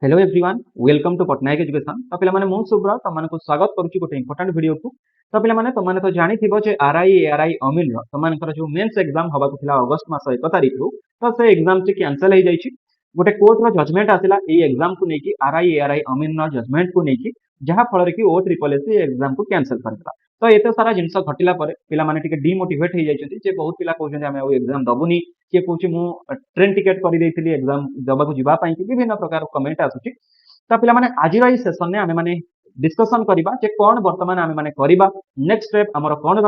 Hello everyone welcome to Patnaik education. तो पे मु सुब्रत तुमको स्वागत करुच्ची गोटे इंपोर्टाट वीडियो को। तो पे तुमने तो जानी जे आरआई एआरआई अमिल तुम जो मेन्स एग्जाम हवा अगस्ट मास 1 तारिख रु तो से एग्जाम टी कैंसल हो जाइए। गोटे कोर्ट रो जजमेंट आसला ये एग्जाम को लेकिन आरआई एआरआई अमिल जजमेंट को लेकिन जहाँ फल कि ओ ट्रिपल एस एग्जाम को कैंसल करता। तो एत सारा जिन घटला पे डिमोटिवेट हो जाती बहुत पिला कहते आम एग्जाम दबुनी किए कौन मु ट्रेन टिकेट कर एग्जाम देवा जावाई विभिन्न प्रकार कमेंट आसूची। तो पे आज सेसन में आम मैंने डिस्कसन करवा कौन बर्तमान आम मैंने करवा नेक्स्ट स्टेप आमर कौन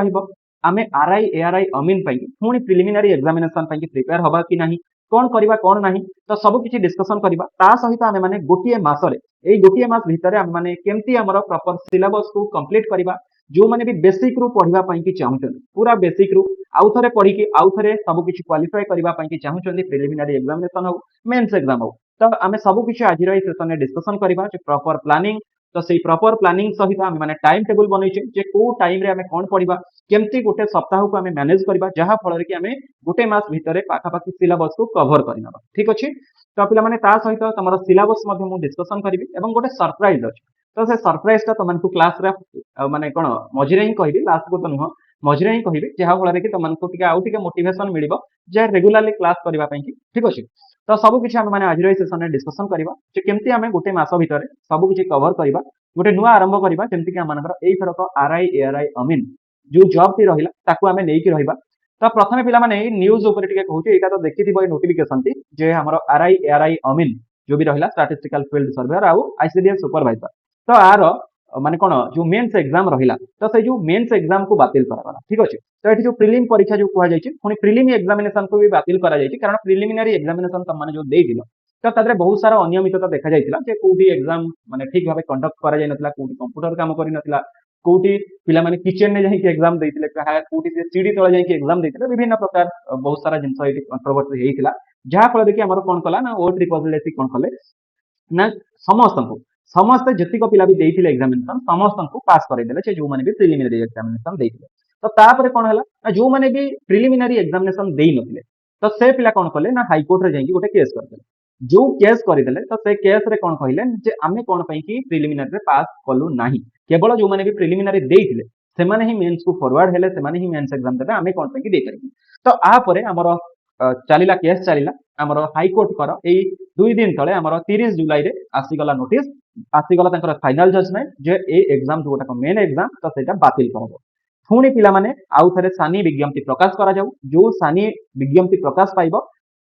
रमें आरआई एआरआई अमीन पुणी प्रिलिमिनारी एग्जामिनेशन प्रिपेयर हवा कि ना कौन करवा कौन ना तो सब किसी डिस्कसन करवा सहित आम मैंने गोटे मसरे यही गोटे मस भितर आम मैंने केमती आमर प्रॉपर सिलेबस को कंप्लीट करवा जो मैंने भी बेसिक रु पढ़ाई चाहते पूरा बेसिक रु आउ थे पढ़ी आउ थे सबकि क्वालिफाई करने चाहते प्रिलिमिनारी एग्जामिनेशन हो मेन्स एग्जाम हो। तो आम सबकि आज सेसन में डिस्कसन करवा प्रॉपर प्लानिंग। तो से प्रॉपर प्लानिंग सहित आम मैंने टाइम टेबुल बनईचे कौ टाइम रे आम कौन पढ़ा केमती गोटे सप्ताह को आम मैनेज करवा जहाँ फल कि आम गोटे मास भितर पाखापाखि सिलेबस को कभर करना ठीक अच्छे। तो पे सहित तुम सिलेबस डिस्कसन करी गोटे सरप्राइज अच्छे। तो से सरप्राइज टा तुमको क्लास रे माने कौन मझे ही कहि लास्ट को तो नुह मझे ही कहि जहाँ फल कि तुमको आउटे मोटिवेशन मिल जाए रेगुलाली क्लास करने ठीक अच्छे। तो सबकि आम मैंने आज सेसन में डिस्कसन करवा केमती आम गोटे मस भितर सबकि कभर करवा गोटे नुआ आरंभ करवा जमीक आम एथरक आरआई एआरआई अमीन जो जॉब टी रहा आम नहीं रहा। तो प्रथम पे न्यूज कहूँ यहाँ तो देखी नोटिफिकेशन टी जे आम आरआई एआरआई अमीन जो भी रहा स्टैटिस्टिकल फील्ड सर्वेयर आउ आईसीडीएस सुपरवाइजर। तो आर माने कौन जो मेन्स एग्जाम रहा तो से जो मेन्स एग्जाम को बातिल करागला ठीक अच्छे। तो ये जो प्रिलिम परीक्षा जो कहुई पुणी प्रिलिम एग्जामिनेशन को भी बातिल कारण प्रिलिमिनारी एग्जामिनेशन तुमने जो देल तो तादरे बहुत सारा अनियमितता देखा जाइए कौटी एग्जाम माने ठीक भाव कंडक्ट करा कौटी कंप्यूटर काम करना कौटी पे किचेन में जाकि एग्जाम देते कौटी सीढ़ी तले जाकि एग्जाम देते विभिन्न प्रकार बहुत सारा जिन कंट्रोवर्सी होता जहाँ फल कि आम कौन कला ना ओ ट्रिपल एस कौन कले ना समस्त समस्ते जितक पिला भी देते एग्जामिनेशन समस्त को पास करदे जो मैंने भी प्रिलिमिनारी एग्जामिनेशन देते। तो तापर कौन है जो मैंने भी प्रिलिमिनारी एग्जामिनेशन दे नथिले तो से पिला कौन कले ना हाईकोर्ट रे जाइए गोटे केस करदे जो केस करदे तो से केस रे कौन कहले जे आमे कौन पई कि प्रिलिमिनारी रे पास कलु नाही केवल जो मैंने भी प्रिलिमिनारी देते सेमाने ही मेंस को फॉरवर्ड हेले सेमाने ही मेंस एग्जाम देबे आमे कौन पई कि दे करबी। तो आ परे हमर चलिला केस चलिला आमर हाईकोर्ट कर यही 2 दिन तले आमर 30 जुलाई रे आसीगला नोटिस आसीगला फाइनाल जजमेंट जे ए एग्जाम जो मेन एग्जाम तो सेटा बातिल कर पुणी पिलामाने आउ थे सानी विज्ञप्ति प्रकाश करा जाऊ जो सानी विज्ञप्ति प्रकाश पाइब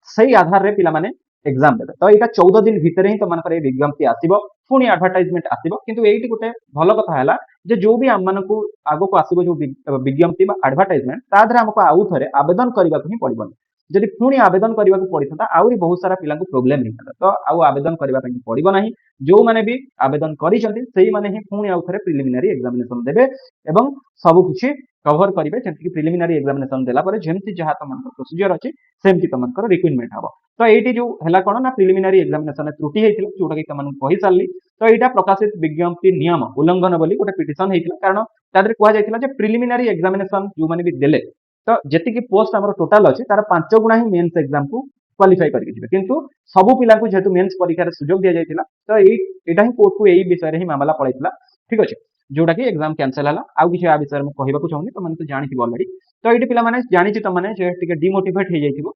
से आधार रे पिलामाने एग्जाम देते। तो यहाँ 14 दिन भितर ही तुम विज्ञप्ति आसो पुणी एडभर्टाइजमेंट आसो किंतु ये गोटे भल कथा है जे जो भी आम मानक आग को आसो जो विज्ञप्ति एडभर्टाइजमेंट तादे आमको आउ थे आवेदन करने को ही पड़ोनी जदि पुणी आवेदन करने को पड़ता आहरी बहुत सारा पिला प्रोब्लेम होता तो आउ आवेदन करने पड़ो ना जो मैंने भी आवेदन करें पुणी आउ थे प्रिलिमिनारी एग्जामिनेशन देवे एवं सबकि कभर करेंगे जमीक प्रिलिमिनारी एग्जामिनेशन देला जमी जहाँ तुम प्रोसीजर अच्छी सेमती तुम रिक्रुटमेंट हम। तो ये जो है कौन ना प्रिलिमिनारी एग्जामिनेशन त्रुटि होता जोटा कि तुमको कही सारी। तो यहाँ प्रकाशित विज्ञप्ति नियम उल्लंघन बोली गोटे पिटिशन होता कारण तादरे कहुई प्रिलिमिनारी एग्जामिनेशन जो मैंने भी देले तो जी पोस्ट आम टोटाल अच्छी तार 5 गुणा ही मेन्स एग्जाम को क्वालिफाई करके किंतु सबू पिला जेहेतु मेन्स परीक्षा सुजोग दि जाता तो यहाँ ही कोर्ट को यही विषय ही मामला पड़ता ठीक अच्छे जोटा कि एग्जाम कैंसल है आउ किसी आ विषय में कहूँ चाहूनी तुमने तो जानथि अलरेडी। तो ये पिला जानी तुमने डिमोटिवेट हो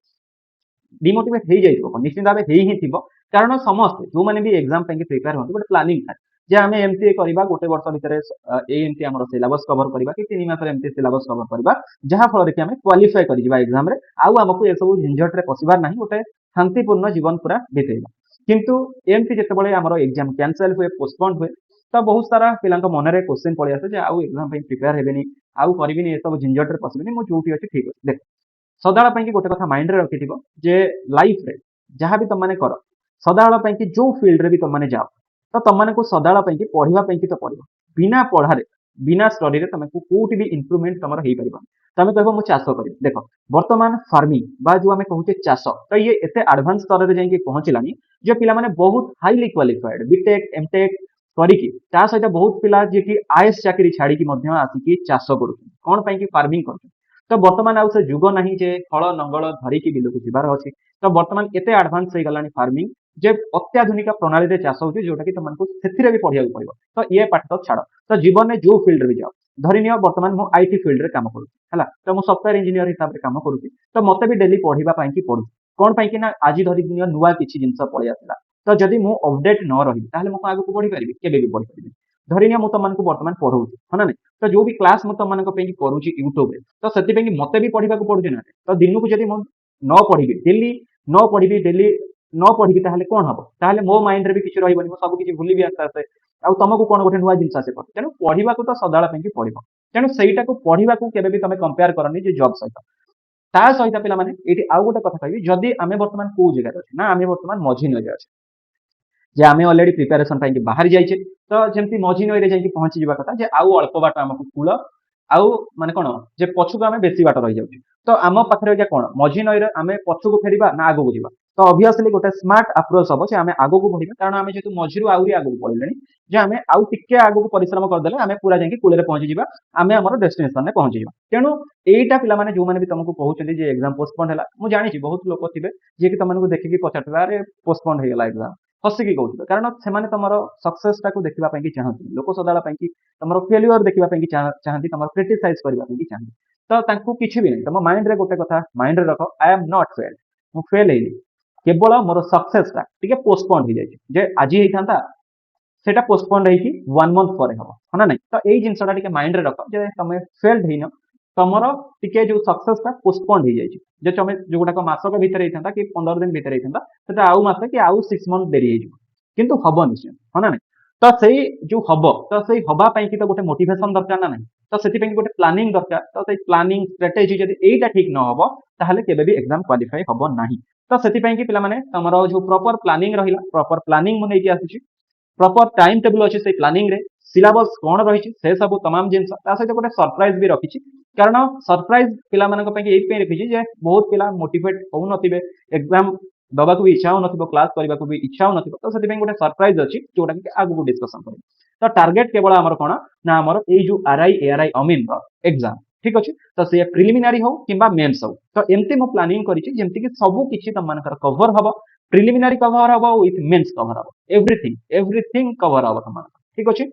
डिमोटिवेट हो जाइए निश्चित भाव ही थी कारण समस्त जो मैंने भी एग्जाम प्रिपेयर होती गोटे प्लानिंग था जे आम एमती करवा गोटे वर्ष भितर एमती आम सिलेबस कवर करवा कि 3 मास एमती सिलेबस कवर करवा जहाँ फल कि आम क्वालिफाई कर एग्जाम आमको ये सब झंझटे पशिबार ना गोटे शांतिपूर्ण जीवन पूरा बीतेगा किंतु एमती जिते आम एग्जाम कैंसल हुए पोस्टपोन हुए तो बहुत सारा पिला मन में क्वेश्चन पड़े आसे आउ एग्जाम प्रिपेयर हेबेनी आउ करी ये सब झंझटे पशिबेनी मु जो अच्छी ठीक अच्छे देख सदाबल गोटे कथा माइंड रे रखि जे लाइफ रे जहाँ भी तुमने कर सदाबल जो फील्ड रे भी तुमने जाओ तो तुमको सदाबल पढ़ाई तो पड़ो बिना पढ़ारे बिना स्टडी रे तुमको कोटी भी इम्प्रूवमेंट तुम हो पार तुम कह मुझे चाष कर देख बर्तमान फार्मिंग बा जो आम कहूचे चाष तो ये एत एडवांस स्तर में जाकि पहुँचलानी जो पिला बहुत हाईली क्वालिफाइड बीटेक एमटेक करिकी सहित बहुत पिला जी की आईएएस चाकरी छाड़ी आसिकी चाष कर कौन पाई फार्मिंग कर। तो बर्तमान आउ से जुग ना जे हल नंगल धरिकी बिलक जीवार अच्छी तो बर्तमान एत एडवांस हो गलानी फार्मिंग जे अत्याधुनिक प्रणाली रे चाष होउची जोटा कि तुमको सेथिरे भी पढ़िया पड़िबो तो ये पाठ तो छाड़ तो जीवन में जो फील्ड रे भी जाओ धरि नियो वर्तमान मु आईटी फील्ड रे काम करू हला तो मु सॉफ्टवेयर इंजीनियर हिसाब रे काम करूची तो मते भी डेली पढ़िबा पई कि पढु कोन पई कि ना आज धरि नियो नुवा किछि जिंस पळि आसिला तो जदि मु अपडेट न रही ताहले मु आगु को पढ़ी परिबि केबे भी पढ़ी परिबि धरि नियो मु तुमको वर्तमान पढौची हना नै तो जो भी क्लास मु तुमको पई कि करूची YouTube रे तो सेति पई कि मते भी पढ़िबा को पडुची ना तो दिनु को जदि मु न पढ़िबि डेली न पढ़िबि डेली न पढ़िबि ताहले कोन हबो ताहले मो माइंड रे भी किछि रहिबनि मु सब किछि भूलिबि आस्ते आस्ते आ तुमको कोन गोटे नुवा जिंस आसे पड़ तेनु पढ़िबा को तो सदाला पई कि पढ़िबो तेनु सेईटा को पढ़िबा को केबे भी तमे कंपेयर करनी जे जॉब सहित ता सहित पिला माने एठी आउ गोटे कथा कहबी जदि आमे वर्तमान को जगह अछि ना आमे वर्तमान मझी न जाय जे आमे ऑलरेडी प्रिपरेशन पई कि बाहर जाइछे तो जेमति मझी नई रे जाई पहुंची जीवा कथा जे आउ अल्प बाट हमकु कूल आउ माने कोन जे पछुक आमे बेसी बाट रहि जाउची तो आम पाखरे जे कोन मझी नई रे आमे पछुक फेरिबा ना आगु जिबा तो ऑब्वियसली गोटे स्मार्ट अप्रोच हबो जे आमे आगु को बढ़िबा कारण आमे जेतु मझीरु आउरी आगु पळिलेनी जे आमे आउ टिके आगु को परिश्रम कर देले आमे पूरा जाई कि कूले रे पहुंची जीबा आमे हमर डेस्टिनेशन ने पहुंची जीबा तेनु एईटा पिला माने जो माने भी तुमको कहउचंदी जे एग्जाम पोस्टपोन हैला मु जानि छी बहुत लोक थिबे जे कि तुमनको देखि कि पछाटला अरे पोस्टपोन हे गेला एग्जाम हसिकी कहउथिबे कारण सेमाने तमरो सक्सेस टाको देखिबा पई कि चाहନ୍ତି लोक सदाला पई कि तमरो फेल्युअर देखिबा पई कि चाहନ୍ତି तमरो क्रिटिसाइज करबा पई कि चाहନ୍ତି तो तांको किछि भी नै तम माइंड रे गोटे कथा माइंड रे रखो आई एम नॉट फेल मु फेल हेली केवल मोर सक्सेस टा टिके पोस्टपोन हो जाय जे आजी हेइथांता सेटा पोस्टपोन हेकी 1 मंथ परे हबो हना नै तो एई जिंसटा टिके माइंड रे रखो जे तमे फेल्ड हेइनो तमरो टिके जो सक्सेस टा पोस्टपोन हो जाय जे तमे जो गोटा मासक भीतर हेइथांता कि 15 दिन भीतर हेइथांता सेटा आउ मास कि आउ 6 मंथ देरी हेइजो किंतु हबो निश्चय हना नै तो सेई जो हबो तो सेई हबा पई कि तो गोटे मोटिवेशन दरकार ना नै तो सेति पई गोटे प्लानिंग दरकार तो सेई प्लानिंग स्ट्रेटजी जदी एईटा ठीक न हबो ताहले केबे भी एग्जाम क्वालिफाई हबो नाही तो सेति पई कि पिला माने तमरो जो प्रॉपर प्लानिंग रहिला प्रॉपर प्लानिंग मु नै कि आसीची प्रॉपर टाइम टेबल अछि से प्लानिंग रे सिलेबस कोन रहिछि से सब तमाम जिंस ता सहित गोटे सरप्राइज भी रखिछि कारण सरप्राइज पिला मानक पई एई पे रखिछि जे बहुत पिला मोटिवेट हो नथिबे एग्जाम दबा को भी इच्छा हो नथिबो क्लास करबा को भी इच्छा हो नथिबो तो सेति पई गोटे सरप्राइज अछि जोटा कि आगु को डिस्कशन करिब तो टारगेट केवल हमर कोन ना हमर एई जो आरआई एआरआई अमीन रो एग्जाम ठीक अछि तो से प्रिलिमिनरी हो किबा मेंस हो तो एमती मो प्लानिंग करिछि जेमति कि सब किछि त मानकर कवर हबो प्रिलिमिनरी कवर हबो विथ मेंस कवर हबो एवरीथिंग कवर हबो त मानकर ठीक अछि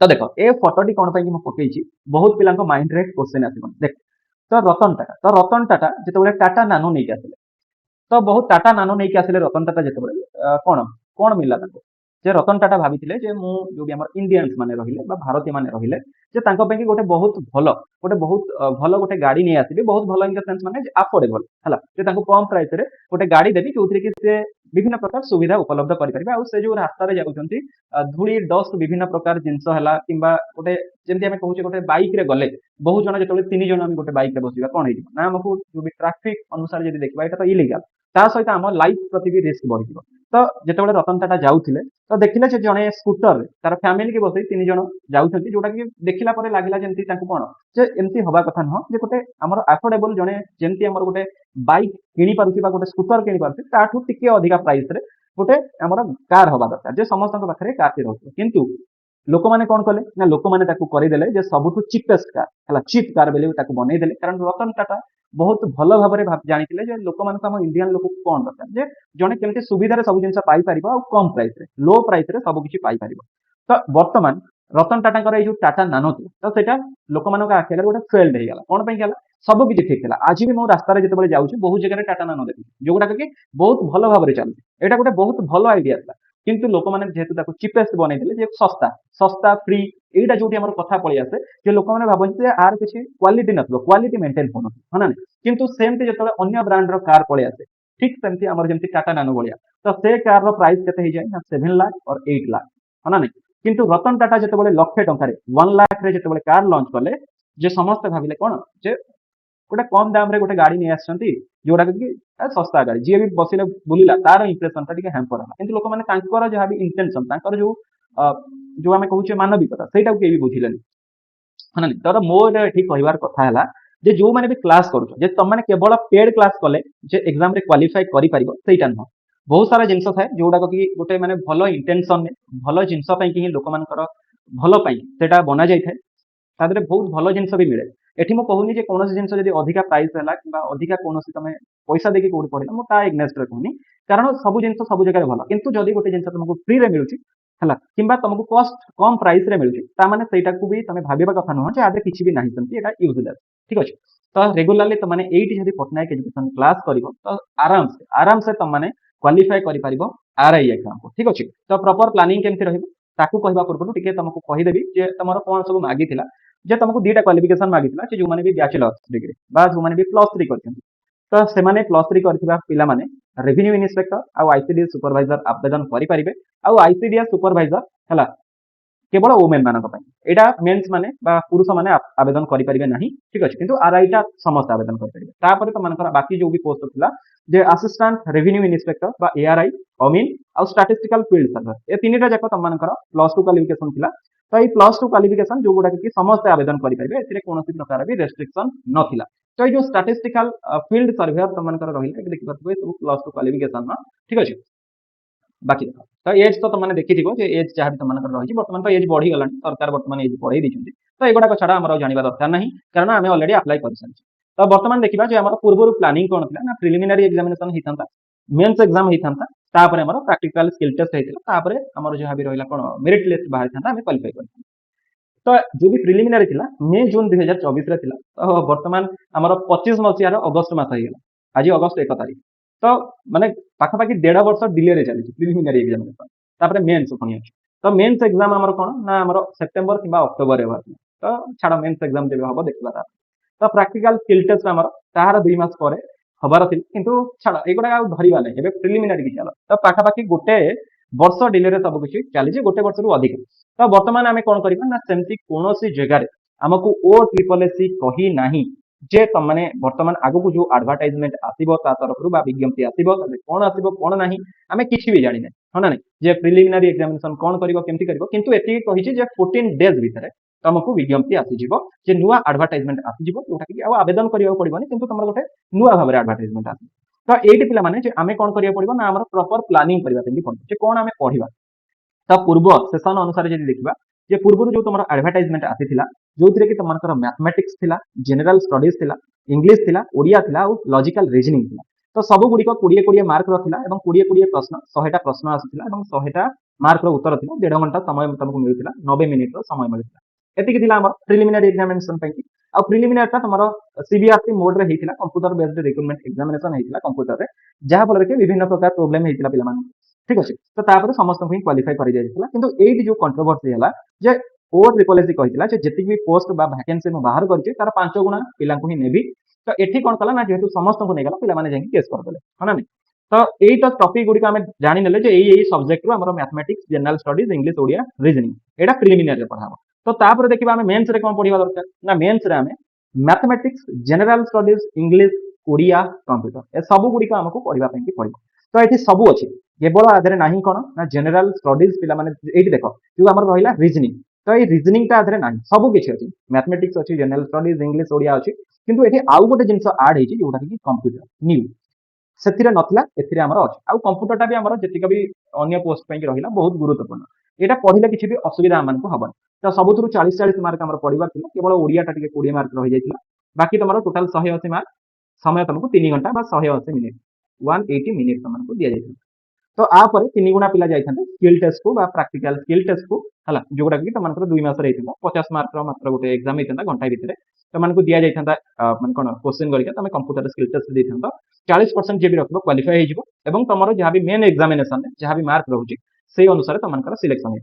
तो देखो ए फोटोटी कोन पई कि म पकेइछि बहुत पिलांक माइंड रे क्वेश्चन आसीबन देख तो रतन टाटा जेतेबेले टाटा नानो नै आसिले तो बहुत टाटा नानो नहीं आसिले रतन टाटा जेतेबेले कोन कोन मिलला ताको जे रतन टाटा भाबिथिले जे मु जो भी हमर इंडियंस माने रहिले बा भारतीय माने रहिले जे तांको पे कि गोटे बहुत भलो गोटे गाड़ी नै आसीबे बहुत भलो इन द सेंस माने अफोर्डेबल हला जे तांको कम प्राइस रे गोटे गाड़ी देबी जोथरे कि से विभिन्न प्रकार सुविधा उपलब्ध करि परिबे आ से जो रास्ता रे जाउचंती धूली डस्ट विभिन्न प्रकार जिंस हला किंबा गोटे जेमति हमें कहूचे गोटे बाइक रे गले बहुत जण जेतेबेले 3 जण हम गोटे बाइक रे बसिबा कोन हेइबो ना हमकु जो भी ट्रैफिक अनुसार जदि देखबा एटा तो इलीगल ता सहित आम लाइफ प्रति भी रिस्क बढ़ी तो जेतेबेले रतन टाटा जाउथिले तो देखिले जे जणे स्कूटर रे तार फैमिली के बसई 3 जण जाउछंती जोटा कि देखिला परे लागिला जेमति तांको कोन जे एमति हवा कथा न जे गोटे हमर अफोर्डेबल जणे जेमति हमर गोटे बाइक किनी पारुथि बा गोटे स्कूटर किनी पारुथि ताठू टिके अधिका प्राइस रे गोटे हमर कार हवा दरकार जे समस्त पाखरे कार ति रहथि किंतु लोक माने कोन कले ना लोक माने ताकू करि देले जे सबुठु चीपेस्ट कार हला चीप कार बेले ताकू बनै देले कारण रतन टाटा बहुत भल भाबरे जानिथिले जे लोक मानक हम इंडियन लोक कोन दरकार जे जणे केमति सुविधा रे सब जिंस पाई परिबो आ कम प्राइस रे लो प्राइस रे सब किछि पाई परिबो तो वर्तमान रतन टाटा कर ए जो टाटा नानो तो सेटा लोक मानक आखेले गोटे फेल्ड हे गेला कोन पई गेला सब किछि ठीक थिला आज भी मो रास्ता रे जेतेबेले जाउछि बहुत जगह रे टाटा नानो देखि जोगुडा कि बहुत भल भाबरे चलि एटा गोटे बहुत भल आइडिया था किंतु लोक माने जेतु ताको चीपेस्ट बनै दिले जे सस्ता सस्ता फ्री एटा जोटी हमर कथा पळि आसे जे लोक माने भाबନ୍ତି जे आर किछि क्वालिटी नथबो क्वालिटी मेंटेन होनो हना नै किंतु सेमति जेतले अन्य ब्रांड रो कार पळि आसे ठीक सेमति हमर जेमति टाटा नानो बलिया तो से कार रो प्राइस केते हे जाय ना 7 लाख और 8 लाख हना नै किंतु रतन टाटा जेतेबेले लक्षे टंका रे 1 लाख रे जेतेबेले कार लॉन्च कले जे समस्त भाबिले कोन जे गोटे कम दाम रे गोटे गाड़ी नै आछंती जोडा कि सस्ता गाड़ी जे भी बसिले बुलिला तार इंप्रेशन ता टिके हैम्पर होला किंतु लोक माने तांकर जे हाबी इंटेंशन तांकर जो हमें कहूचे मानविकता सेटा के भी बुझिलेनी हना नै तर मोर एठी कहिवार कथा हला जे जो माने भी क्लास करूछ जे तुम माने केवल पेड क्लास कले जे एग्जाम रे क्वालिफाई करि परिबो सेटा न बहुत सारा जिंस थाए जोडा कि गोटे माने भलो इंटेंशन ने भलो जिंस पई कि लोक मानकर भलो पई सेटा बना जाय थाए तादरे बहुत भलो जिंस भी मिले एठी म कहूनी जे कोनोसी जिंस जदी अधिका प्राइस हला किबा अधिका कोनोसी तमे पैसा देके कोठी पढ़िला मु ता एग्नेस्ट रे कहनी कारण सब जिंस सब जगह भल किंतु जदी गोटे जिंस तुमको फ्री रे मिलुची हला किंबा तुमको कॉस्ट कम प्राइस रे मिलुची ता माने सेटा को भी तमे भाबिबा कथा न जे आदे किछि भी नाही सेमती एटा यूजलेस ठीक अछि तो रेगुलरली तुम माने एठी जदी पटनायक एजुकेशन क्लास करिवो तो आराम से तुम माने क्वालिफाई करि परिबो आरआई एग्जाम को ठीक अछि तो प्रॉपर प्लानिंग केमति रहइबो ताकू कहबा पूर्व टिके तुमको कहि देबी जे तमरो कोन सब मागी थिला जे तुमको दुईटा क्वालिफिकेशन मागी थिला जे जो माने भी बैचलर डिग्री बा जो माने भी +3 करछन तो से माने +3 करथिबा पिला माने रेवेन्यू इन्स्पेक्टर आ आईसीडीएस सुपरवाइजर आवेदन करि परिबे आ आईसीडीएस सुपरवाइजर हला केवल वुमेन मानक एटा मेन्स माने बा पुरुष माने आवेदन करि परिबे नाही ठीक अछि किंतु आरआई टा समस्त आवेदन करि परिबे तापर तो मानकर बाकी जो भी पोस्ट थिला जे असिस्टेंट रेवेन्यू इन्स्पेक्टर बा एआरआई अमीन आ स्टैटिस्टिकल फील्ड सर्वर ए तीनटा जाक तुम मानकर +2 क्वालिफिकेशन थिला तो ये +2 क्वालिफिकेशन जो गुडा कि समस्त आवेदन करि परिबे एथिरे कोनोसी प्रकार भी रेस्ट्रिक्शन नथिला तो ये जो स्टैटिस्टिकल फील्ड सर्वेयर तुम मानकर रहिला देखि परबे सब +2 क्वालिफिकेशन न ठीक अछि बाकी देखो तो एज तो तुमने देखि थिबो जे एज जहाँ भी तुमनकर रही बर्तमान तो एज बढ़ी गलानी सरकार बर्तमान एज बढ़ाई दी तो एगुड़ा छड़ा आम जानवा दरकार ना कारण आम अलरेडी अप्लाई कर सारी तो बर्तमान देखा जे आम पूर्व प्लानिंग कौन थी ना प्रिलिमिनारी एग्जामिनेशन होता मेन्स एग्जाम होता तापर आम प्रैक्टिकल स्किल टेस्ट होता आम जहाँ भी रहा कौन मेरिट लिस्ट बाहरी था आम क्वालिफाई कर तो जो भी प्रिलिमिनारी थिला मे जून 2024 रे थिला तो बर्तमान आमर 25 मसीहार अगस्ट मास होगा आज अगस्ट 1 तारीख तो माने पाखापाखि 1.5 वर्ष डिले रे चली प्रिलिमिनारी एग्जामिनेशन तापर मेन्स पुणी अछि तो मेन्स एग्जाम आमर कोन ना आमर सेप्टेम्बर किबा अक्टोबर रे बात तो छाड़ मेन्स एग्जाम जेबे हबो देखबा ता तो प्रैक्टिकल स्किल टेस्ट आमर ताहार 2 मास परे हबार थिल किंतु छाड़ एगुडा आ धरिबा नै एबे प्रिलिमिनारी कि चला तो पाखापाखि गोटे वर्ष डिले रे सब किछि चली गोटे वर्ष रु अधिक तो वर्तमान आम कौन करबा ना सेमती कोनोसी जगह आमको ओ ट्रिपल एससी कही नाही जे तमने वर्तमान आगु जो एडवर्टाइजमेंट आसीबो ता तरफ बा विज्ञप्ति आसीबो कोन आसीबो कोन नाही आमे किछि भी जानि नै हना नै जे प्रिलिमिनारी एग्जामिनेशन कोन करिवो केमति करिवो किंतु एति कहिछि जे 14 डेज भितरे तुमको विज्ञप्ति आसीजिवो जे नुवा एडवर्टाइजमेंट आसीजिवो जोटा कि आ आवेदन करियो पड़िबोनी किंतु तमर गोटे नुवा भाबरे एडवर्टाइजमेंट आसी तो एटी पिला माने जे आमे कोन करियो पड़िबो ना हमर प्रॉपर प्लानिंग करिवा पेंगी पड़िबो जे कोन आमे पढिबा ता पूर्व सेशन अनुसार जदि देखिबा जे पूर्व जो तुमर एडवर्टाइजमेंट आसीथिला जोथिरे कि तुमनकर मैथमेटिक्स थिला जनरल स्टडीज थिला इंग्लिश थिला ओडिया थिला और लॉजिकल रीजनिंग थिला तो सब गुडी को 20 मार्क रो थिला एवं 20 प्रश्न 100टा प्रश्न आसीथिला एवं 100टा मार्क रो उत्तर थिला 1.5 घंटा समय तुमको मिलथिला 90 मिनिट रो समय मिलथिला एतिक थिला हमर प्रिलिमिनरी एग्जामिनेशन पैकी आ प्रिलिमिनरी ता तुमरो सीबीआरटी मोड रे हेतिला कंप्यूटर बेस्ड रिक्रूटमेंट एग्जामिनेशन हेतिला कंप्यूटर रे जहा फल रे विभिन्न प्रकार प्रॉब्लम हेतिला पिला मान ठीक अछि तो तापर समस्त को क्वालिफाई करि जायतिला किंतु एटी जो कंट्रोवर्सी हला जे ओ ट्रिपल एससी कहितिला जे जति भी पोस्ट बा वैकेंसी में बाहर करछि तार 5 गुणा पिला को ही नेबी तो एठी कोन कला ना जेतु समस्त को नेगला पिला माने जाई केस कर देले हना नै तो एई तो टॉपिक गुडी का हमें जानि नेले जे एई सब्जेक्ट रो हमर mathematics general studies English Odia reasoning एटा प्रिलिमिनरी रे पढाबो तो तापर देखिबा हमें मेंस रे कोन पढिबा दरकार ना मेंस रे हमें mathematics general studies English Odia computer ए सब गुडी का हमको पढिबा पई कि पढिबो तो एठी सब अछि केवल आधरे नाही कोन ना जनरल स्टडीज पिला माने एठी देखो जो हमर रहिला रीजनिंग तो ये रीजनिंग ता आधरे नाही सब किछि अछि मैथमेटिक्स अछि जनरल स्टडीज इंग्लिश ओडिया अछि किंतु एठी आउ गोटे जिंस ऐड हेछि जोटा कि कंप्यूटर न्यू सेथिरे नथिला एथिरे हमर अछि आउ कंप्यूटर टा भी हमर जतिक भी अन्य पोस्ट पई रहिला बहुत गुरुत्वपूर्ण एटा पढिले किछि भी असुविधा हमन को हबन तो सबुथुरु 40 मार्क हमर पढिबा थिला केवल ओडिया टा टिके 20 मार्क रहि जायतिला बाकी तमरो टोटल 180 मार्क समय तुमको 3 घंटा बा 180 मिनिट 180 मिनिट तुमको दिया जायतिला तो आ पर 3 गुणा पिला जायथांते स्किल टेस्ट को बा प्रैक्टिकल स्किल टेस्ट को हला जोगुडा कि तुमनकर 2 मास रहिथिला 50 मार्क रो मात्र गोटे एग्जाम हेतंता घंटा भितरे तुमनको दिया जायथांता मन कोन क्वेश्चन करिका तुम कंप्यूटर स्किल टेस्ट देथांता 40% जे भी रखबो क्वालिफाई हे जिवो एवं तमरो जहा भी मेन एग्जामिनेशन जहा भी मार्क रहउची सेही अनुसार तुमनकर सिलेक्शन हे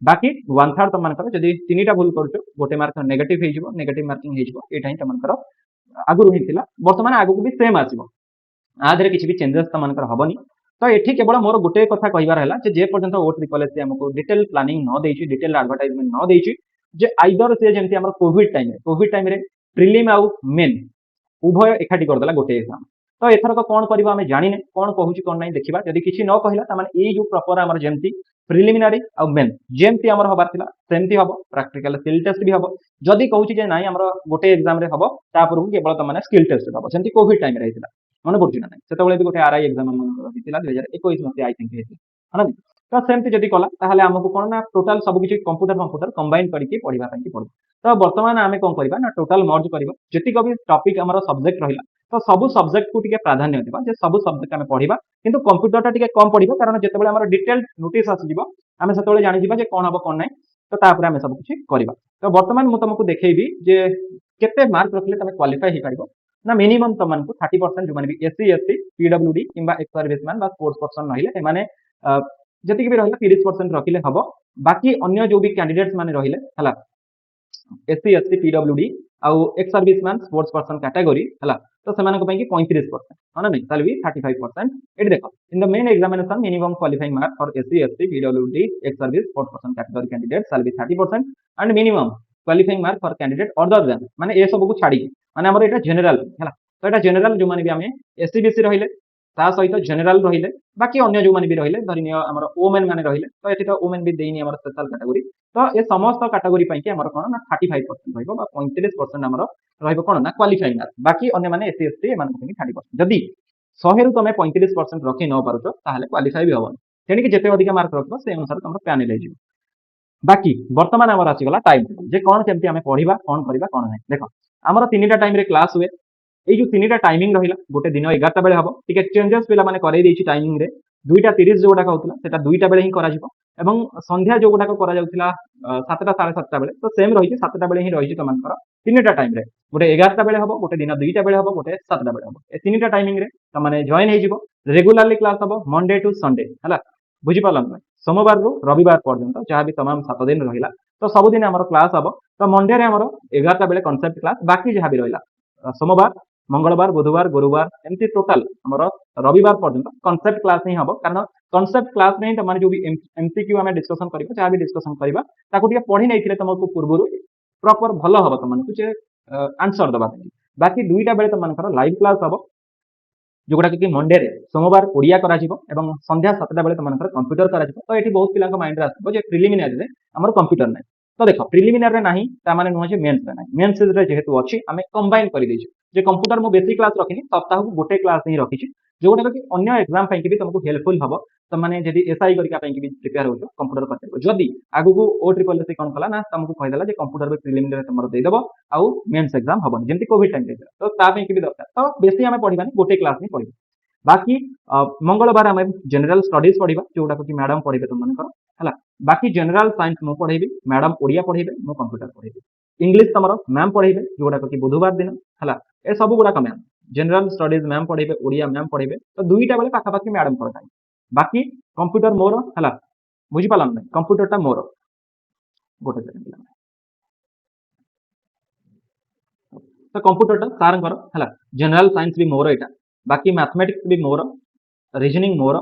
बाकी 1/3 तुमनकर जदी तीनीटा भूल करछो गोटे मार्क नेगेटिव हे जिवो नेगेटिव मार्किंग हे जिवो एटा ही तुमनकर आगु रहिथिला वर्तमान आगु भी सेम आसीबो आधरे किछि भी चेंजेस तुमनकर हबनी तो एठी केवल मोर गोटे कथा कहिबार हैला जे पर्यंत ओ ट्रिपल एससी हमको डिटेल प्लानिंग न देछि डिटेल एडवर्टाइजमेंट न देछि जे आइदर से जेंति हमर कोविड टाइम रे प्रिलिम आउ मेन उभय एकाठी कर देला गोटे एग्जाम तो एथरक कोन करबा हमें जानि नै कोन कहूची कोन नै देखिबा यदि किछि न कहिला त माने ए जो प्रॉपर हमर जेंति प्रिलिमिनरी आउ मेन जेंति हमर हबार थिला सेंति हबो प्रैक्टिकल स्किल टेस्ट भी हबो जदि कहूची जे नै हमर गोटे एग्जाम रे हबो तापर केवल त माने स्किल टेस्ट हबो जेंति कोविड टाइम रे हितला मन पड़ुची ना सेतबेले भी गोटे आरआई एग्जाम हमर हितला 2021 मते आई थिंक हेतला हना तो सेमति जदि कला ताहले हमको कोन ना टोटल सब किछि कंप्यूटर कंबाइन करके पढिबा पई कि पढो तो वर्तमान आमे कोन करबा ना टोटल मर्ज करबा जति कभी टॉपिक हमर सब्जेक्ट रहिला तो सब सब्जेक्ट को टिके प्राधान्य देबा जे सब सब्जेक्ट आमे पढिबा किंतु कंप्यूटर टा टिके कम पढिबा कारण जेतेबेले हमर डिटेल नोटिस आसी जिवो आमे सेतेबेले जानि जिबा जे कोन हबो कोन नै तो तापर आमे सब किछि करिबा। तो वर्तमान मु तुमको देखैबी जे केते मार्क रखले तमे क्वालिफाई हे पारिबो ना मिनिमम तमनको 30% जो माने भी एससी एसटी पीडब्ल्यूडी किंबा एक्स सर्विसमैन बा स्पोर्ट्स पर्सन रहिले ए माने जति भी रहिले 30% रखिले हबो। बाकी अन्य जो भी कैंडिडेट्स माने रहिले हला एससी एसटी पीडब्ल्यूडी आउ ex serviceman sports person category हला तो सेमानक पई कि 35% हां नहीं ताले भी 35% एट देखो in the main examination minimum qualifying mark for SC ST PWD ex service sports person category candidate shall be 30% and minimum qualifying mark for candidate other than माने ए सब को छाडी माने हमर एटा जनरल हला तो एटा जनरल जो माने भी हमें एससी बीसी रहिले ता सहित जनरल रहिले बाकी अन्य जो माने भी रहिले धरिनियो हमर वुमेन माने रहिले तो एठी तो वुमेन भी देइनी हमर स्पेशल कैटेगरी तो ए समस्त कैटेगरी पई कि हमर कोन ना 35% रहइबो बा 35% हमर रहइबो कोन ना क्वालिफाइंग मार्क बाकी अन्य माने एससी एसटी ए माने कि 30% जदी 100 रु तमे 35% रखि न पारुछो ताहाले क्वालिफाई भी होबो तेनि कि जेते अधिक मार्क रखबो से अनुसार हमर पैनल हे जिवो। बाकी वर्तमान हमर आसी गला टाइम जे कोन केमति हमें पढिबा कोन करिबा कोन नै देखो हमर तीनटा टाइम रे क्लास हुए এই যে তিনটা টাইমিং রহিলা গোটে দিন 11টা বেলে হবো টিকে চেঞ্জেস পিলা মানে করাই দেইছি টাইমিং রে 2:30 जोटा होतला सेटा 2टा बेले ही करा जिवो एवं संध्या जोटा करा जाउतिला 7टा 7:30 बेले तो सेम रहिछि 7टा बेले ही रहिछि तमानकर तीनटा टाइम रे गोटे 11टा बेले हबो गोटे दिन 2टा बेले हबो गोटे 7टा बेले हबो ए तीनटा टाइमिंग रे तमाने जॉइन हे जिवो रेगुलरली क्लास हबो मंडे टू संडे हला बुझि पालन सोमवार रु रविवार पर्यंत जहाँ भी तमाम 7 दिन रहिला तो सब दिन हमर क्लास हबो तो मंडे रे हमर 11टा बेले कांसेप्ट क्लास बाकी जहाँ भी रहिला सोमवार मंगलवार बुधवार गुरुवार एमती टोटल हमर रविवार पर्यंत कांसेप्ट क्लास नहीं हबो कारण कांसेप्ट क्लास नहीं त माने जो भी एमसीक्यू हमें डिस्कशन करबा जहाँ भी डिस्कशन करबा ताको टिके पढि नैथिले तमको पूर्वरु प्रॉपर भलो हबो तमनको जे आंसर दबा बाकी 2टा बेले तमनकर लाइव क्लास हबो जोगुड़ा कि मंडे रे सोमवार ओडिया करा जिवो एवं संध्या 7टा बेले तमनकर कंप्यूटर करा जिवो तो एठी बहुत पिलांक माइंड रे आसबो जे प्रिलिमिनरी रे हमर कंप्यूटर नै तो देखो प्रिलिमिनरी रे नाही ता माने नुह जे मेंस रे नाही मेंस रे जेहेतु अछि हमें कंबाइन करि दैछु जे कंप्यूटर मो बेसिक क्लास रखिनी सप्ताह को गोटे क्लास ही रखिछि जोटा कि अन्य एग्जाम पई कि भी तुमको हेल्पफुल हबो त माने जदी एसआई करिका पई कि भी प्रिपेयर होछो कंप्यूटर करते जदी आगु को ओ ट्रिपल एस कोन कला ना तुमको कहि देला जे कंप्यूटर पे प्रिलिमिनरी तमरो दे देबो आउ मेंस एग्जाम हबो जेंति कोविड टाइम रे तो ता पई कि भी दरकार तो बेसी हमें पढिबानी गोटे क्लास ही पढिबा बाकी मंगलवार हमें जनरल स्टडीज पढिबा जोटा कि मैडम पढिबे तुम मानकर हला बाकी जनरल साइंस मु पढेबी मैडम ओडिया पढेबे मु कंप्यूटर पढेबी इंग्लिश तमरो मैम पढेबे जोटा कि बुधवार दिन हला ए सब गुडा मैम जनरल स्टडीज मैम पढेबे ओडिया मैम पढेबे तो 2टा बेले पाखा पाखी मैडम पढाई बाकी कंप्यूटर मोर हला बुझी पालन नै कंप्यूटर टा मोर गोटे सेकंड तो कंप्यूटर टा सार कर हला जनरल साइंस भी मोर एटा बाकी मैथमेटिक्स भी मोर रीजनिंग मोर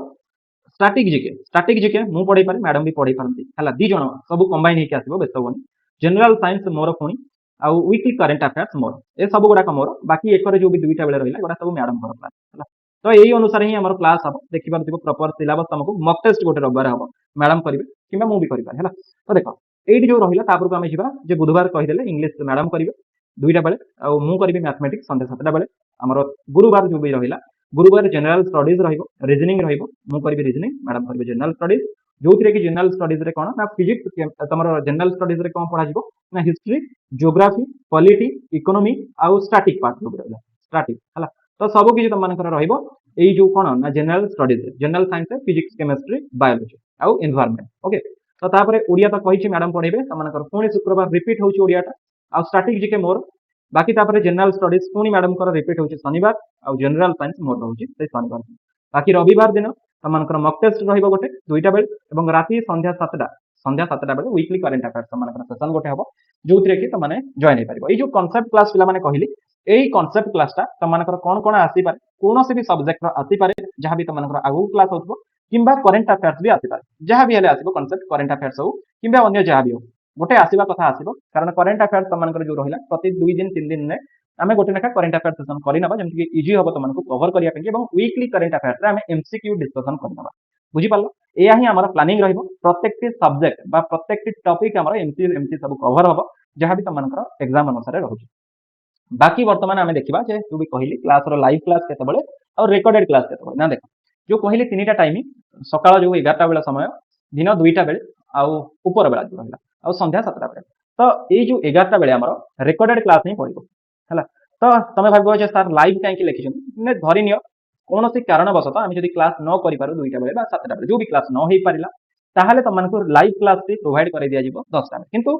स्टैटिक जीके मु पढै पारे मैडम भी पढै पारंती हला दी जण सब कंबाइन हे के आसीबो बेसबोनी जनरल साइंस मोर पुणी आउ वीकली करंट अफेयर्स मोर ए सब गुडा मोर बाकी एकरे जो भी 2टा बेले रहिला गोडा सब मैडम कर क्लास हला तो एही अनुसार ही हमर क्लास हबो देखि पारथिबो प्रॉपर सिलेबस तुमको मॉक टेस्ट गोटे रविवार हबो मैडम करिवे किबा मु भी करि पारे हला तो देखो एठी जो रहिला तापर को हमें जिबा जे बुधवार कहि देले इंग्लिश मैडम करिवे 2टा बेले आउ मु करिवे मैथमेटिक्स संडे 7टा बेले हमर गुरुवार जो भी रहिला गुरुवार जनरल स्टडीज रहिबो रीजनिंग रहिबो मु करिवे रीजनिंग मैडम करिवे जनरल स्टडीज जोथिरे कि जनरल स्टडीज रे कोन ना फिजिक्स तमरो जनरल स्टडीज रे कोन पढा जिवो ना हिस्ट्री ज्योग्राफी पॉलिटी इकोनॉमी आउ स्टैटिक पार्ट जो रहला स्टैटिक हला तो सब किछि तम मानकर रहिबो एई जो कोन ना general studies general science physics chemistry biology आउ एनवायरनमेंट ओके तो तापरे ओडिया तो कहिछि मैडम पढेबे तम मानकर पुणी शुक्रवार रिपीट होउछि ओडिया टा आउ स्टैटिक जीके मोर बाकी तापरे जनरल स्टडीज पुणी मैडम कर रिपीट होउछि शनिवार आउ जनरल साइंस मोर होउछि से शनिवार बाकी रविवार दिन तमनकर मॉक टेस्ट रहिबो गोटे 2टा बेल एवं राती संध्या 7टा बेले वीकली करंट अफेयर्स तमनकर सेशन गोटे हबो जोथिरे कि तमाने जॉइन हे परिबो ए जो कांसेप्ट क्लास पिला माने कहिली एई कांसेप्ट क्लास ता तमनकर कोन आसी पारे कोनोसी भी सब्जेक्ट आसी पारे जहां भी तमनकर आगु क्लास होतबो किंबा करंट अफेयर्स भी आसी पारे जहां भी हेले आसीबो कांसेप्ट करंट अफेयर्स हो किंबा अन्य जहां भी हो गोटे आसीबा कथा आसीबो कारण करंट अफेयर्स तमनकर जो रहिला प्रति 2 दिन 3 दिन ने आमे गोटे लेखा करंट अफेयर्स सेशन करि नबा जेमति कि इजी हबो तमनको कवर करिया पे एवं वीकली करंट अफेयर्स रे आमे एमसीक्यू डिस्कशन करि नबा बुझी पालो एया ही हमर प्लानिंग रहिबो प्रत्येकटी सब्जेक्ट बा प्रत्येकटी टॉपिक हमर एमसी सब कवर हबो जहां भी तमनकर एग्जाम अनुसार रहउची बाकी वर्तमान आमे देखिबा जे तू भी कहिली क्लास रो लाइव क्लास केते बळे और रिकॉर्डेड क्लास केते बळे ना देखो जो कहिली तीनटा टाइमिंग सकाळ जो 11टा बेला समय दिन 2टा बेले आउ ऊपर बेला जो रहला आउ संध्या 7टा बेले तो ए जो 11टा बेले हमर रिकॉर्डेड क्लास नहीं पड़िबो हला तो तुम भाव जे सर लाइव कहीं लिखिं धरी नियो कौन सी कारणवशत आम जब क्लास न करूँ 2टा बेले 7टा बेले जो भी क्लास न हो पारा ताहले तुमको लाइव क्लास भी प्रोवाइड कर दि जाव 10टा बेले किंतु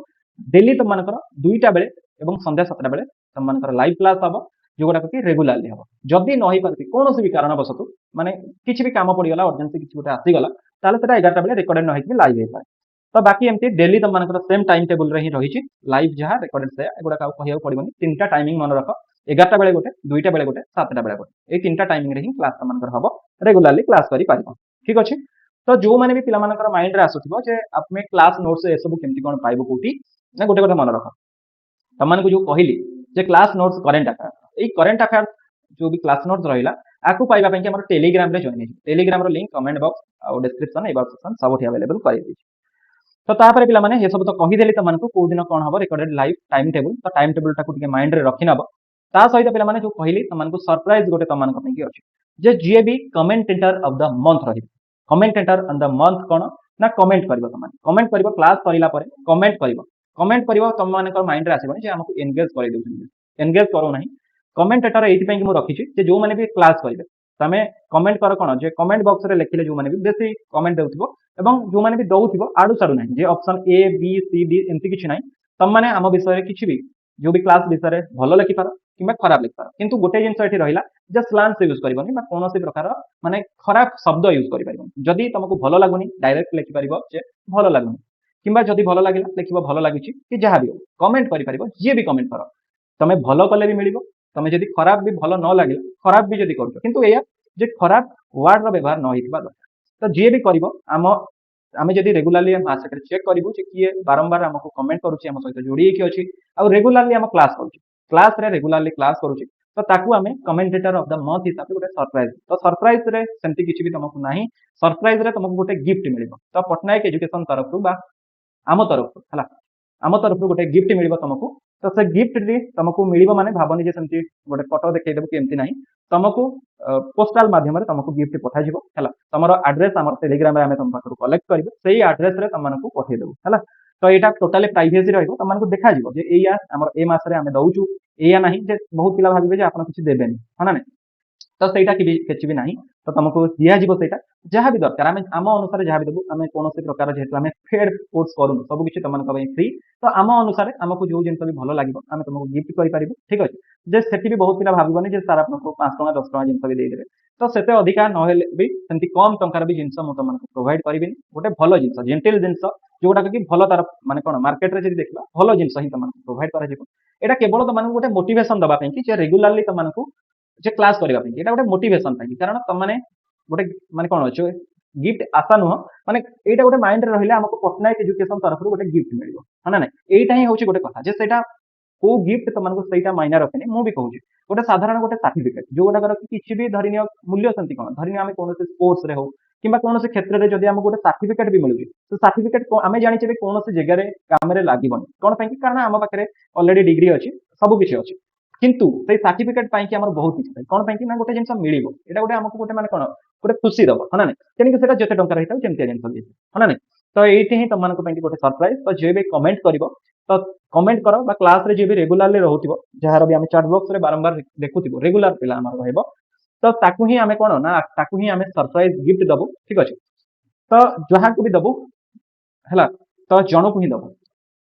डेली तुमको 2टा बेले और संध्या 7टा बेले तुमको लाइव क्लास हम जोगुड़ा कि रेगुलाली हम जदि न हो पारे कौन भी कारणवशत माने किसी भी काम पड़गला अर्जेन्सी किसी गोटे आसीगला ताहले 11टा बेले रेकर्डेड न हो लाइव हो पाए तो बाकी एमती डेली तुम सेम टाइम टेबुल ही रही लाइव जहाँ रेकर्डेड से एगुड़ा कहूँ पड़ोनी 3टा टाइमिंग मन रख 11टा बेले गोटे 2टा बेले गोटे 7टा बेले गोटे ये 3टा टाइमिंग ही क्लास तुम हम रेगुलाली क्लास कर ठीक अच्छे तो जो मैंने भी पिला माइंड रे आसुथिबो जे आमे क्लास नोट्स ए सब केमती कोन पाइबो कोठी ना गोटे कथा मन रख तुमको जो कहली जे क्लास नोट्स करेंट अफेयर ये करेंट अफेयर जो भी क्लास नोट्स रहिला आकु पाइबा पई हमर टेलीग्राम रे जॉइन हे टेलीग्राम रो लिंक कमेंट बॉक्स और डिस्क्रिप्शन ए बॉक्स सेक्शन सब अवेलेबल कर दी तो तापर पिला माने ये सब तो कहि देली तुमको को दिन कोन हबो रिकॉर्डेड लाइव टाइम टेबल टाको टिके माइंड रे रखि नबो ता सहित पिला माने जो कहली तुमको सरप्राइज गोटे तुमको पई की अछि जे जे भी कमेंटेटर ऑफ द मंथ रही कमेंटेटर ऑन द मंथ कोन ना कमेंट करबो तुम कमेंट करबो क्लास करिला परे कमेंट करबो तुम मानकर माइंड रे आसीबो जे हमको एंगेज कर देउ एंगेज करो नहीं कमेंटेटर एथि पई कि मु रखिछि जे जो माने भी क्लास करिवे तमे कमेंट कर कोन जे कमेंट बॉक्स रे लिखिले जो माने भी बेसी कमेंट देउथिबो एवं जो माने भी दउथिबो आडू साडू नहीं जे option A B C D एमती किछि नहीं तम माने आम विषय रे किछि भी जो भी क्लास विषय रे भलो लिखि पारो किबा खराब लिखि पारो किंतु गोटे जिंस एठी रहिला जे स्लैंस यूज करबोनी बा कोनोसी प्रकार माने खराब शब्द यूज करि पारिबोनी जदी तुमको भलो लागुनी डायरेक्ट लिखि पारिबो जे भलो लागुनी किबा जदी भलो लागिला लिखिबो भलो लागिछि कि जहा भी कमेंट करि पारिबो जे भी कमेंट करो तमे भलो कले भी मिलिबो तमे जदी खराब भी भलो न लागिला खराब भी जदी करछो किंतु एया जे खराब वर्ड रो व्यवहार न होइथिबा दरकार तो जे भी करिवो आमे जदी रेगुलरली मार्केट चेक करिवो जे किए बारंबार हमको कमेंट करूची हम सहित जोड़ी कि अछि आ रेगुलरली हम क्लास करूची क्लास रे रेगुलरली क्लास करूची तो ताकू आमे कमेंटेटर ऑफ द मंथ हिसाब से गोटे सरप्राइज तो सरप्राइज रे सेमती किछि भी तुमको नाही सरप्राइज रे तुमको गोटे गिफ्ट मिलिबो तो पटनायक एजुकेशन तरफ बा आम तरफ हला आम तरफ गोटे गिफ्ट मिलिबो तुमको तो से गिफ्ट रे तुमको मिलिबो माने भाबनी जे सेमती गोटे फोटो देखै देबो कि एमती नाही तुमको पोस्टल माध्यम रे तुमको गिफ्ट पठाई जिवो हला तमरो एड्रेस हमर टेलीग्राम रे हमें तुम पाखरु कलेक्ट करबो सेही एड्रेस रे तुमको पठाई देबो हला तो एटा टोटली प्राइवेसी रहइबो तुमको देखा जिवो जे एया हमर ए मास रे हमें दउचू एया नाही जे बहुत पिला भाबिबे जे आपन किछि देबेनी हना नै तो सेटा किछि भी नाही तो तुमको दिया जिवो सेटा जहाँ भी दरकार आम अनुसार जहाँ भी देबू आम कौन प्रकार जेहेतु आम फेड कोर्स करूँ सब किसी तुमको फ्री तो आम अनुसार आमको जो जिन भी भल लगे आम तुमको गिफ्ट कर ठीक अच्छे जे से भी बहुत पिला भावनी जे सार आपको 5 टଙ୍କା 10 टଙ୍କା जिन भी देदेवे तो से अधिका ना भी सेमती कम टंकार भी जिन तुमको प्रोवाइड करी गोटे भल जिन जेंटिल जिन जोटा कि भल तार माने कौन मार्केट रे देखा भल जिन ही तुमको प्रोवाइड कर केवल तुमको गोटे मोटिवेशन दवाई कि रेगुलारली तुमको जे क्लास करबा पई एटा गोटे मोटिवेशन पई कारण तुम माने गोटे माने कोन अछि गिफ्ट आशा नुह माने एटा गोटे माइंड रे रहिले हमको पटनायक एजुकेशन तरफ गोटे गिफ्ट मिलिबो हना नै एटा ही होछि गोटे कथा जे सेटा को गिफ्ट तुमको सेटा मायना रखनी मु भी कहूछि गोटे साधारण गोटे सर्टिफिकेट जो गोटा कर किछि भी धरिनियो मूल्य संति कोन धरिनियो आमे कोनोसे स्पोर्ट्स रे हो किबा कोनोसे क्षेत्र रे जदि हमको गोटे सर्टिफिकेट भी मिलुछि तो सर्टिफिकेट को आमे जानि छे कोनोसे जगह रे काम रे लागिबोनी कोन पई कारण हम पाखरे ऑलरेडी डिग्री अछि सब किछि अछि किंतु से सर्टिफिकेट पाई कि हमर बहुत किछि कोन पई कि ना गोटे जिंस मिलिबो एटा गोटे हमको गोटे माने कोन गोटे खुशी दबो हना नै केनि सेटा जते टंका रहिता जेमते जिंस भी हना नै तो एठी ही तुमनको पई गोटे सरप्राइज तो जे भी कमेंट करिवो तो कमेंट करो बा क्लास रे जे भी रेगुलरली रहउतिबो जहार भी हम चैट बॉक्स रे बारंबार देखुतिबो रेगुलर पिला हमर रहइबो तो ताकू ही हमें कोन ना ताकू ही हमें सरप्राइज गिफ्ट दबो ठीक अछि तो जहां को भी दबो हला तो जणो को ही दबो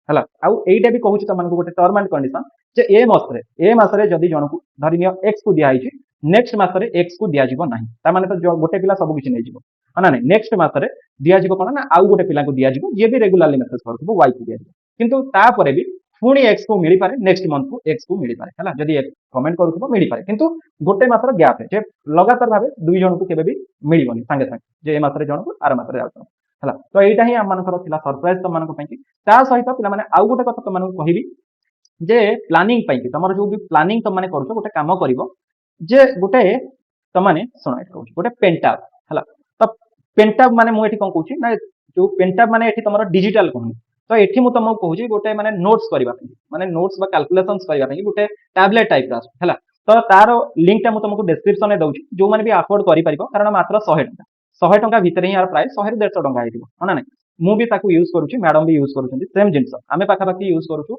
हला आउ एइटा भी कहूछि तुमनको गोटे टर्म एंड कंडीशन जे ए मास रे जदी जणो को धरिनियो x को दिया आइछि नेक्स्ट मास रे x को दिया जिवो नाही ता माने तो गोटे पिला सब किछि नै जिवो हना नै नेक्स्ट मास रे दिया जिवो कोन ना आउ गोटे पिला को दिया जिवो जे भी रेगुलरली मेसेज करथबो y को दिया जिवो किंतु ता परे भी पुणी x को मिली पारे नेक्स्ट मंथ को x को मिली पारे हला जदी कमेंट करूथबो मिली पारे किंतु गोटे मास रो गैप है जे लगातार भाबे दुई जण को केबे भी मिलिबोनी संगे संगे जे ए मास रे जण को आर मास रे आउत हला तो एइटा ही हम मानकर थिला सरप्राइज तो मानको पई ता सहित पिला माने आउ गोटे कथा तो मानको कहिबी जे प्लानिंग पई तमर जो भी प्लानिंग तुम माने करछो गोटे काम करिवो जे गोटे तुम माने सुनो एठी कहूची गोटे पेंटाब हला तो पेंटाब माने मु एठी कोन कहूची ना जो पेंटाब माने एठी तमर डिजिटल कहूनी तो एठी मु तुमको कहूची गोटे माने नोट्स करबा माने नोट्स बा कैलकुलेशंस करबा पई गोटे टैबलेट टाइप रा हला तो तार लिंक टा मु तुमको डिस्क्रिप्शन रे दउची जो माने भी अफोर्ड करि परिबो कारण मात्र 100 टଙ୍କା भितर ही यार प्राइस 100 150 टଙ୍କା आइदिबो हना नै मु भी ताकू यूज करूची मैडम भी यूज करूछंती सेम जिंस आमे पाखा पाखी यूज करूछु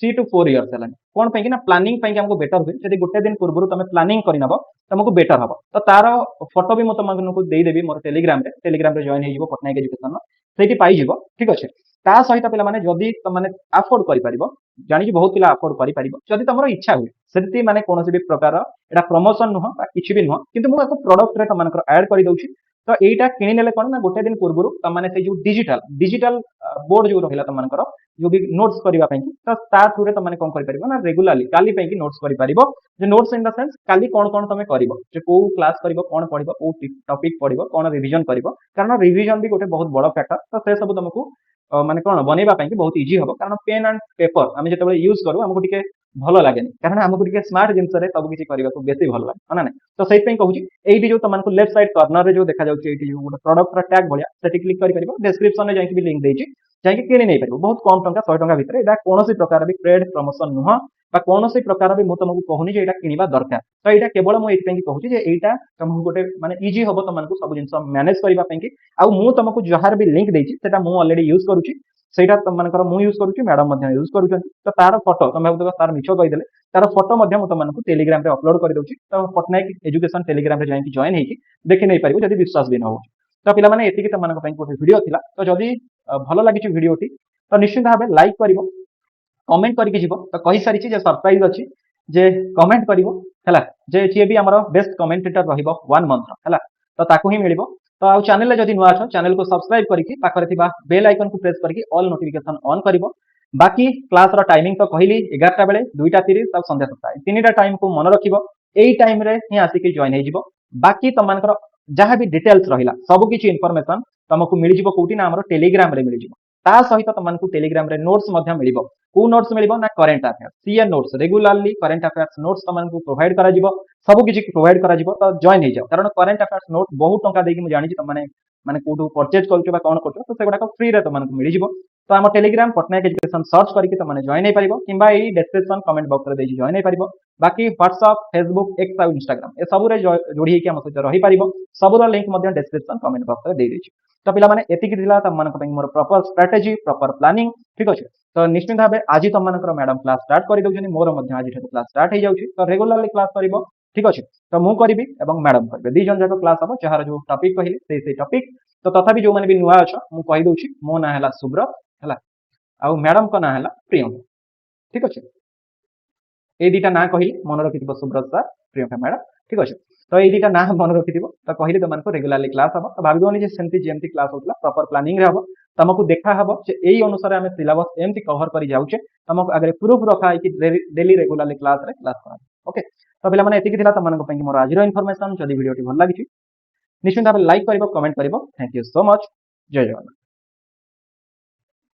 3 to 4 इयर्स हेलानी कोन पे कि ना प्लानिंग पे कि हमको बेटर हुए जदी गोटे दिन पूर्व तुम प्लानिंग करि नबो तुमको बेटर हबो तो तार फोटो भी म तुमको देई देबी मोर टेलीग्राम रे जॉइन हेजिवो पटनायक एजुकेशन सेठी पाई जिवो ठीक अछि ता सहित पिला माने जदी तुम माने अफोर्ड करि परिबो जानि कि बहुत पिला अफोर्ड करि परिबो जदी तमरो इच्छा हुए सेति माने कोनोसी भी प्रकार एटा प्रमोशन नुह बा किछि भी नुह किंतु मु एको प्रोडक्ट रे तमनकर ऐड करि दउछि तो एटा किनि नेले कोन ना गोटे दिन पूर्व तुम माने से जो डिजिटल बोर्ड जो रहिला तमनकर जो भी नोट्स करबा पई तो ता थ्रू रे तुम कोन करि परिबो ना रेगुलरली काली पई कि नोट्स करि परिबो जे नोट्स इन द सेंस काली कोन कोन तुम करिवो जे को क्लास करिवो कोन पढिवो को टॉपिक पढिवो कोन रिवीजन करिवो कारण रिवीजन भी गोटे बहुत बड़ फैक्टर तो से सब तुमको माने कोन बनेबा पई कि बहुत इजी हबो कारण पेन एंड पेपर आमे जेतेबेले यूज करू हमको टिके भलो लागेनी कारण हमको टिके स्मार्ट जिंस रे सब किछि करिबा को बेसी भलो लागे ना ना तो सेहि पई कहूची एही जो तुमको लेफ्ट साइड कॉर्नर रे जो देखा जाउची एही जो गोटे प्रोडक्ट रा टैग भलिया सेठी क्लिक करि परिबो डिस्क्रिप्शन रे जाई कि भी लिंक देइची जाई कि किनि नै परिबो बहुत कम टंका 100 टंका भितर एटा कोनोसी प्रकार भी पेड प्रमोशन नुह बा कोनोसी प्रकार भी मु तुमको कहूनी जे एटा किनिबा दरकार तो एटा केवल मु एथि पई कि कहूची जे एटा तुमको गोटे माने इजी हबो तुमको सब जिंस मैनेज करिबा पई कि आ मु तुमको जहार भी लिंक देइची सेटा मु ऑलरेडी यूज करूची सेटा तुम मानकर मु यूज करूची मैडम मध्ये यूज करूछन तो तार फोटो तुम भाबु तार मिछो कहि देले तार फोटो मध्ये मु तुमको टेलीग्राम रे अपलोड कर दउची तो पटनायक एजुकेशन टेलीग्राम रे जाई कि जॉइन हेकी देखि नै परिबो जदी विश्वास भी न हो तो पिला माने एतिकी तुम मानक पई गोटे वीडियो थिला तो जदी भलो लागि छि वीडियोटी तो निश्चित भाबे लाइक करिवो कमेंट करके जीवो तो कहि सारी जे सरप्राइज अछि जे कमेंट करिवो हला जे जे भी हमर बेस्ट कमेंटेटर रहिबो 1 मंथ हला तो ताकू ही मिलिबो तो आ चैनल ले जदी नुआ छ चैनल को सब्सक्राइब करके पाखरे थिबा बेल आइकन को प्रेस करके ऑल नोटिफिकेशन ऑन करिवो बाकी क्लास रा टाइमिंग तो कहली 11टा बेले 2टा 30 और संध्या 7टा तीनटा टाइम को मन रखिबो एई टाइम रे ही आसी के जॉइन हे जिवो बाकी तम मानकर जहां भी डिटेल्स रहिला सब किछि इंफॉर्मेशन तुमको मिलि जिवो कोठी ना हमर टेलीग्राम रे मिलि जिवो ता सहित तुमको टेलीग्राम रे नोट्स मध्य मिलिबो को नोट्स मिलिबो ना current affairs CA notes regularly current affairs notes तुमको प्रोवाइड करा जिवो सब किछि प्रोवाइड करा जिवो तो जॉइन हे जाओ कारण करंट अफेयर्स नोट बहुत टंका देकी मु जानि छि तुम माने कोठू परचेज करछो बा कोन करछो तो सेगुडा को फ्री रे तुमको मिलि जिवो तो हम टेलीग्राम पटनायक एजुकेशन सर्च करके तुमने जॉइन हे परिबो किबा एई डिस्क्रिप्शन कमेंट बॉक्स रे देछि जॉइन हे परिबो बाकी व्हाट्सएप फेसबुक एक्स और इंस्टाग्राम ए सब रे जोड़ी के हम सहित रही परिबो सब रो लिंक मध्ये डिस्क्रिप्शन कमेंट बॉक्स रे दे देछि तो पिला माने एतिकी दिला तम मानक पई मोर प्रॉपर स्ट्रेटजी प्रॉपर प्लानिंग ठीक अछि तो निश्चित भाबे आज तम मानकर मैडम क्लास स्टार्ट करि दउछनी मोर मध्ये आज क्लास स्टार्ट हे जाउछि तो रेगुलरली क्लास करिवो ठीक अछि तो मु करिवि एवं मैडम करिवे दी जन जाको क्लास हबो जहार जो टॉपिक कहले से टॉपिक तो तथापि जो माने भी नुआ अछ मु कहि दउछि मो ना हला सुब्रत हला आ मैडम को ना हला प्रियंका ठीक अछि ए दीटा ना कहली मन रखिथिबो सुब्रत सर प्रियंका मैडम ठीक अछि तो ए दीटा ना मन रखिथिबो तो कहली तुमको रेगुलरली क्लास हबो तो भाबिबोनी जे सेमती जेमती क्लास होतला प्रॉपर प्लानिंग रे हबो तुमको देखा हबो जे एई अनुसार हमें सिलेबस एमती कवर करि जाउछे तुमको आगे प्रूफ रखा है कि डेली रेगुलरली क्लास रे क्लास करा ओके तो पिला माने एतिकी थिला तुमनको पई मोर आजिरो इन्फॉर्मेशन जदी वीडियोटी भल लागिछि निश्चित भाबे लाइक करिवो कमेंट करिवो थैंक यू सो मच जय जगन्नाथ।